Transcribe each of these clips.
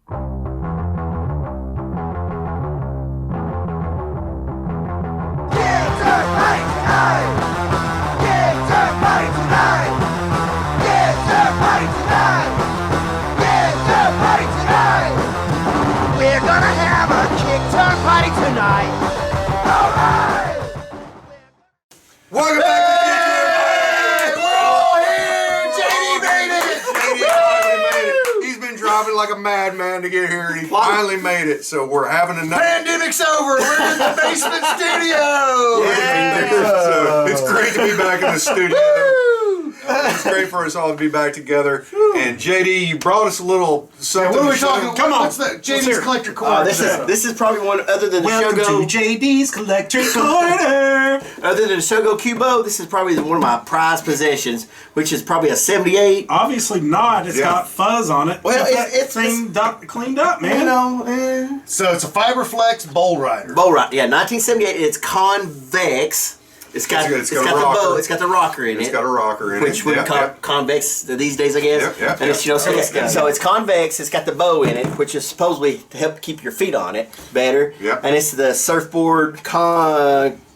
We're gonna have a Kickturn party tonight. All right. Welcome back to Kickturn. We're all here. JD made it. JD finally made it. He's been driving like a madman to get here, and he finally made it. So we're having a night. Pandemic's over. We're in the basement studio. So it's great to be back in the studio. It's great for us all to be back together. And JD, you brought us a little something. What are we talking? Come on. What's the JD's Collector Corner? This is probably one other than the Welcome Shogo. to JD's Collector Corner. Other than the Shogo Cubo, this is probably one of my prized possessions, which is probably a '78. Obviously not. It's got fuzz on it. Well, Get that it's thing cleaned up, man. You know, So it's a FiberFlex Bowl Rider. Bowl Rider. Yeah, 1978. It's convex. It's got It's the got a rocker. bow. It's got the rocker in it. It's got a rocker in which it. we call convex these days, I guess. And it's so it's convex. It's got the bow in it, which is supposedly to help keep your feet on it better. And it's the surfboard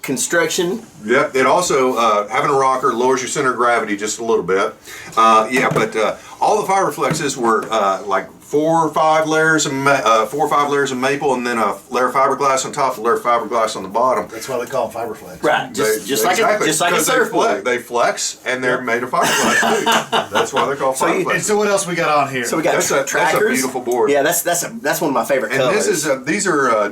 construction. Yep. It also having a rocker lowers your center of gravity just a little bit. But all the FiberFlexes were like 4 or 5 layers of maple, and then a layer of fiberglass on top, a layer of fiberglass on the bottom. That's why they call them FiberFlex. Right. Just like a surfboard. They flex, and they're made of fiberglass too. That's why they're called FiberFlex. And so what else we got on here? So we got that's a beautiful board. Yeah, that's one of my favorite and colors. this is these are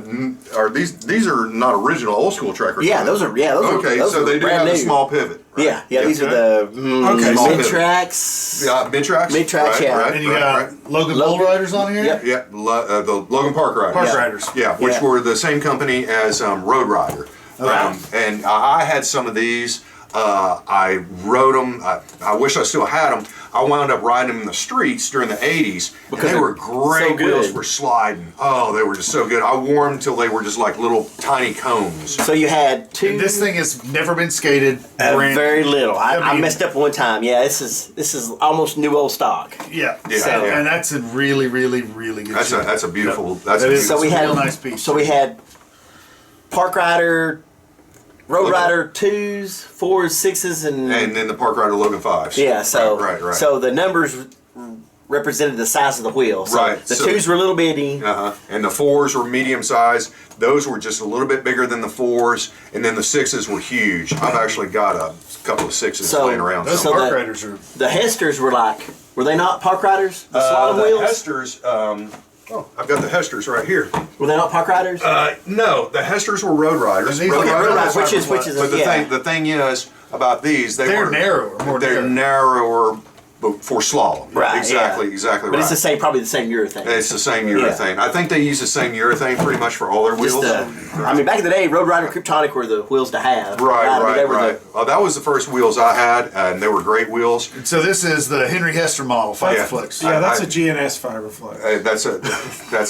not original old school trackers. Yeah, those are okay. Those so they do have a small pivot. Right? Yeah. These are the mid-tracks. Yeah, mid-tracks. Mid-tracks, yeah. And you got Logan Bowl Riders on here? Yep. Yeah, the Logan Park Riders. Park Riders. Yeah, which were the same company as Road Rider. And I had some of these. I rode them. I wish I still had them. I wound up riding them in the streets during the 80s. Because they were great. So wheels were sliding. Oh, they were just so good. I wore them until they were just like little tiny cones. So you had two. And this thing has never been skated. Very little. I messed up one time. Yeah, this is almost new old stock. Yeah. And that's a really, really, really good shape. That's a beautiful. So we had a nice piece. So we had Park Rider, Road Rider 2s, 4s, 6s, and then the Park Rider Logan 5s. Yeah, so right. So the numbers represented the size of the wheel. So the 2s were a little bitty. And the 4s were medium size. Those were just a little bit bigger than the 4s, and then the 6s were huge. I've actually got a couple of 6s laying around. Those Park Riders are. The Hesters were they not Park Riders? The slalom wheels? Hesters. I've got the Hesters right here. Were they not Park Riders? No, the Hesters were Road Riders. Road Riders, which is. But the thing is about these, they're narrower. They're narrower for slalom. Right. Exactly right. But it's probably the same urethane. It's the same urethane. I think they use the same urethane pretty much for all their wheels. Back in the day, Road Rider Kryptonic were the wheels to have. Right. That was the first wheels I had, and they were great wheels. And so this is the Henry Hester model, FiberFlex. Yeah, that's a GNS FiberFlex. That's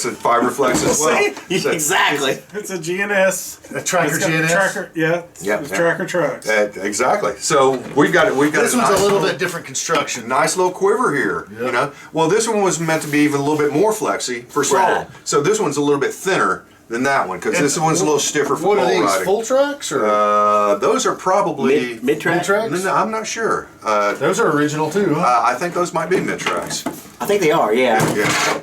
a FiberFlex as well. Exactly. It's a GNS. A Tracker GNS? Tracker, it's Tracker trucks. Exactly. So we've got This one's a little bit different construction. Nice little quiver here, you know. Well, this one was meant to be even a little bit more flexy for slalom. So this one's a little bit thinner than that one because this one's a little stiffer for What bull are these, riding. full tracks? Or? Those are probably mid-tracks. I'm not sure. Those are original too, huh? I think those might be mid-tracks. I think they are, yeah.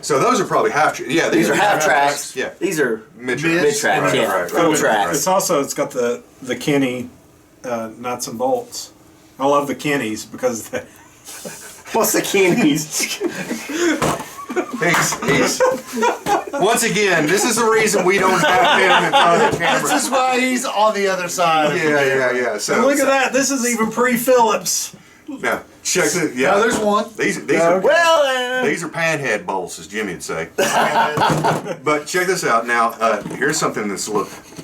So those are probably half. Yeah, these are half tracks. Yeah, these are mid-tracks. Mid-tracks, full tracks. It's got the Kenny nuts and bolts. I love the Kennies because what's the Kennies? He's once again, this is the reason we don't have him in front of the camera. This is why he's on the other side. Yeah. So look at that. This is even pre-Phillips. Now, check it. Yeah, no, there's one. These are panhead bolts, as Jimmy would say. But check this out. Now, here's something that's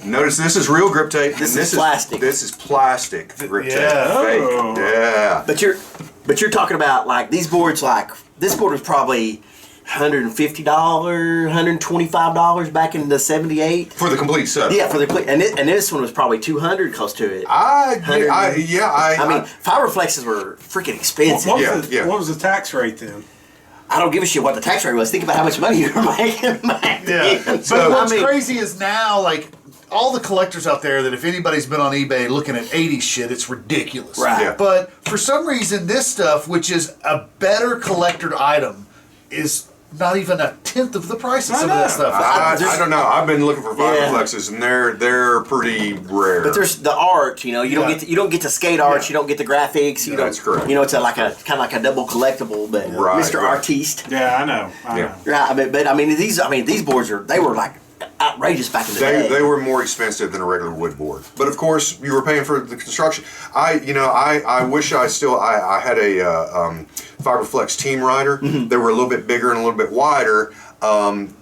notice this is real grip tape. This is plastic. This is plastic grip tape. Oh. Yeah. But you're talking about like these boards. Like this board was probably $150, $125 back in the '78 for the complete set. Yeah, for the complete, and this one was probably $200 close to it. I mean, FiberFlexes were freaking expensive. What was the tax rate then? I don't give a shit what the tax rate was. Think about how much money you were making back then. But what's crazy is now, like, all the collectors out there that if anybody's been on eBay looking at 80s shit, it's ridiculous. Right. Yeah. But for some reason, this stuff, which is a better collector item, is not even a tenth of the price of some of that stuff. I don't know. I've been looking for FiberFlexes, and they're pretty rare. But there's the art, you know. You don't get to skate art. You don't get the graphics. You That's correct. You know, it's like a kind of like a double collectible. But Mr. Artiste. Yeah, I know. Right. But I mean these boards they were like outrageous back in the day. They were more expensive than a regular wood board, but of course you were paying for the construction. I wish I had a FiberFlex Team Rider. They were a little bit bigger and a little bit wider.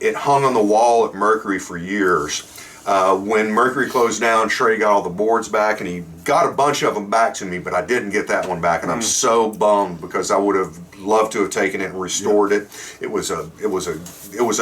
It hung on the wall at Mercury for years. When Mercury closed down, Trey got all the boards back, and he got a bunch of them back to me, but I didn't get that one back, and I'm so bummed because I would have loved to have taken it and restored it. It was a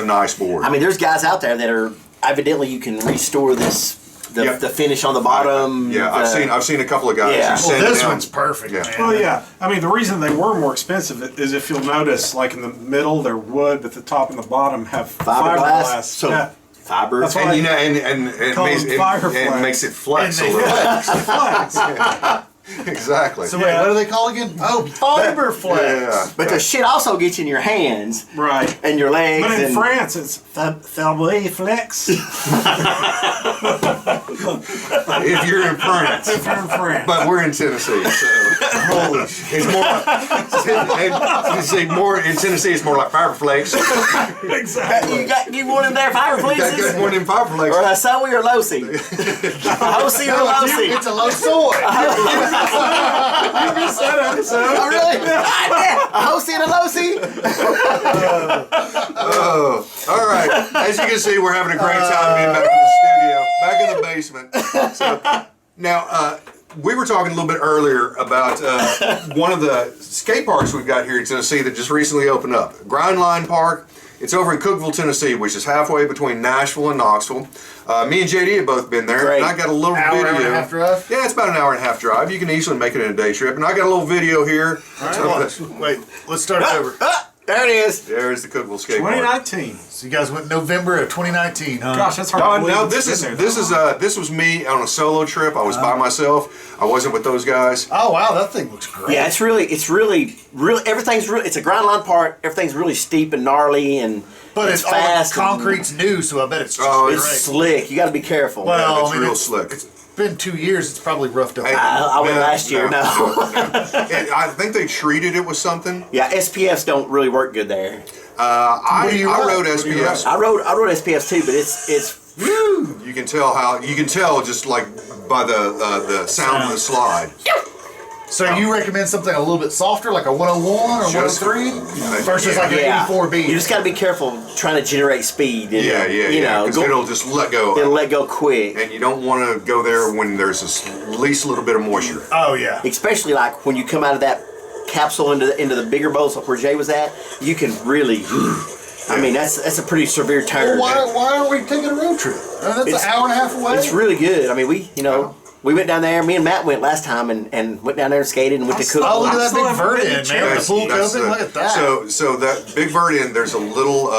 nice board. I mean, there's guys out there that are evidently you can restore this. The finish on the bottom. I've seen a couple of guys. Yeah. Well, this one's perfect. Yeah. Man. Well, yeah. I mean, the reason they were more expensive is if you'll notice, like in the middle, they're wood, but the top and the bottom have fiberglass. So fiber. That's why And it makes it flex a little bit. flex. Exactly. So wait, what do they call again? Oh, FiberFlex. Yeah. But the shit also gets in your hands. Right. And your legs. But in France, it's FiberFlex. If you're in France. If you're in France. But we're in Tennessee, so it's more in Tennessee. It's more like FiberFlex. Exactly. You want them there FiberFlexes? Got more than FiberFlex. Or a Sowie or Losi? Hosi or Losi? It's a low soy. You missed that episode. Oh, really? A Hosi and a Losi? All right. As you can see, we're having a great time being back in the studio, back in the basement. So now, we were talking a little bit earlier about one of the skate parks we've got here in Tennessee that just recently opened up, Grindline Park. It's over in Cookeville, Tennessee, which is halfway between Nashville and Knoxville. Me and JD have both been there. Great. And I got a little video. Hour and a half drive? Yeah, it's about an hour and a half drive. You can easily make it in a day trip. And I got a little video here. Wait, let's start it over. There it is. There's the Cookeville skate park. 2019. So you guys went November of 2019, huh? Gosh, that's hard to believe. No, it's this been there is that long. this was me on a solo trip. I was by myself. I wasn't with those guys. Oh wow, that thing looks great. Yeah, it's really, everything's really, it's a Grindline Park. Everything's really steep and gnarly and But it's all the fast. concrete's new, so I bet it's just Oh, great. It's slick. You got to be careful. Well, It's I mean, real slick. It's been 2 years. It's probably roughed up. I went last year. No. I think they treated it with something. Yeah, SPFs don't really work good there. I rode What do you SPS. I rode SPFs too, but it's You can tell just like by the sound of the slide. So you recommend something a little bit softer, like a 101 or Just- 103, versus like an yeah. 84B? You just got to be careful trying to generate speed. And, You know, Because it'll just let go. it'll let go quick. And you don't want to go there when there's at least a little bit of moisture. Oh yeah. Especially like when you come out of that capsule into the bigger bowls, like where Jay was at, you can really. I mean, that's a pretty severe turn. Well, why aren't we taking a road trip? That's It's- an hour and a half away. It's really good. I mean, we went down there. Me and Matt went last time and went down there and skated and went to Oh, look Cookeville. at that still big haven't vert been in, to man. The That's- pool that's open. Look at that. So that big vert end, there's a little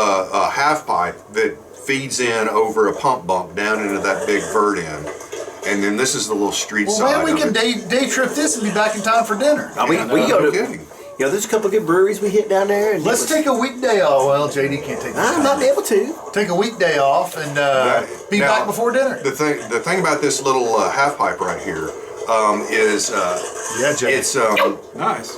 half pipe that feeds in over a pump bump down into that big vert end. And then this is the little street well, side man, we of can it. day trip this and be back in time for dinner. We go No to. kidding. You know, there's a couple of good breweries we hit down there. And Let's take a weekday off. Well, JD can't take this I time. might be able to. Take a weekday off and be Now, back before dinner. The thing about this little half pipe right here is Yeah, Jay. Nice.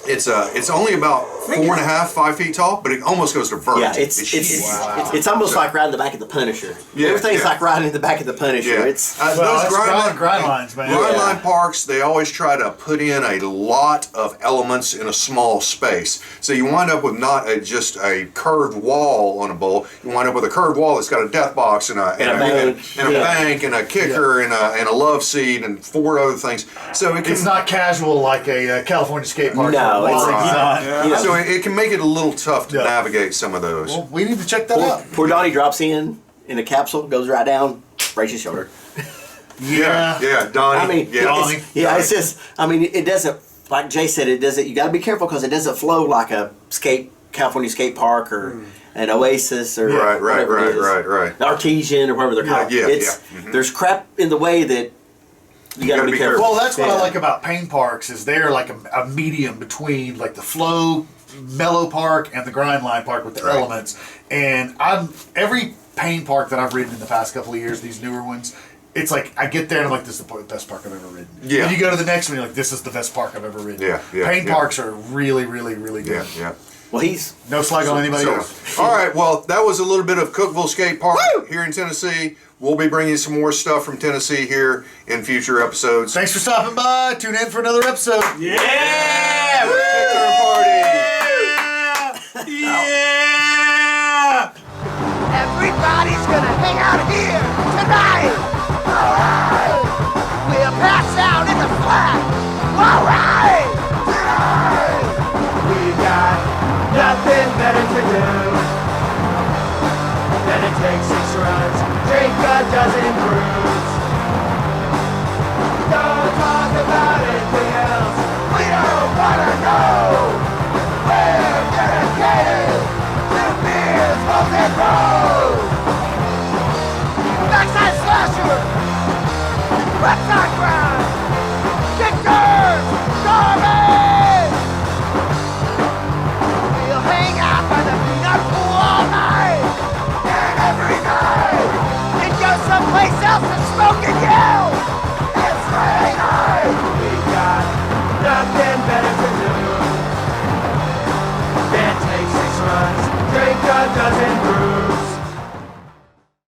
it's only about 4.5, 5 feet tall, but it almost goes to vert. Yeah, it's almost like riding the back of the Punisher. Yeah, Everything's yeah. like riding in the back of the Punisher. Yeah. It's Well, those that's grind lines, man. Grindline parks, they always try to put in a lot of elements in a small space. So you wind up with not just a curved wall on a bowl. You wind up with a curved wall that's got a death box and a bank and a kicker and a love seat and 4 other things. So It's not casual like a California skate park. No, it's not. So it can make it a little tough to Yeah. navigate some of those. Well, we need to check that out. poor Donnie drops in a capsule, goes right down, breaks his shoulder. Yeah, Donnie. I mean, Donnie. it's just. I mean, it doesn't. Like Jay said, it doesn't. You got to be careful because it doesn't flow like a skate California Skate Park or an Oasis or Right, whatever it is. right. Artesian or whatever they're called. There's crap in the way that you gotta be careful. Well, that's what I like about pain parks is they're like a medium between like the flow mellow park and the grind line park with the elements. And every pain park that I've ridden in the past couple of years, these newer ones, it's like I get there and I'm like, this is the best park I've ever ridden. Yeah. And you go to the next one, you're like, this is the best park I've ever ridden. Yeah. Pain parks are really, really, really good. Yeah. Well, he's no slag on anybody else. All right, well, that was a little bit of Cookeville Skate Park here in Tennessee. We'll be bringing you some more stuff from Tennessee here in future episodes. Thanks for stopping by. Tune in for another episode. Yeah! Kickturn party! Yeah! Everybody's gonna hang out here tonight. Alright. We'll pass out in the flat. Alright. Tonight. We got nothing better to do than to take 6 runs, drink a dozen brews.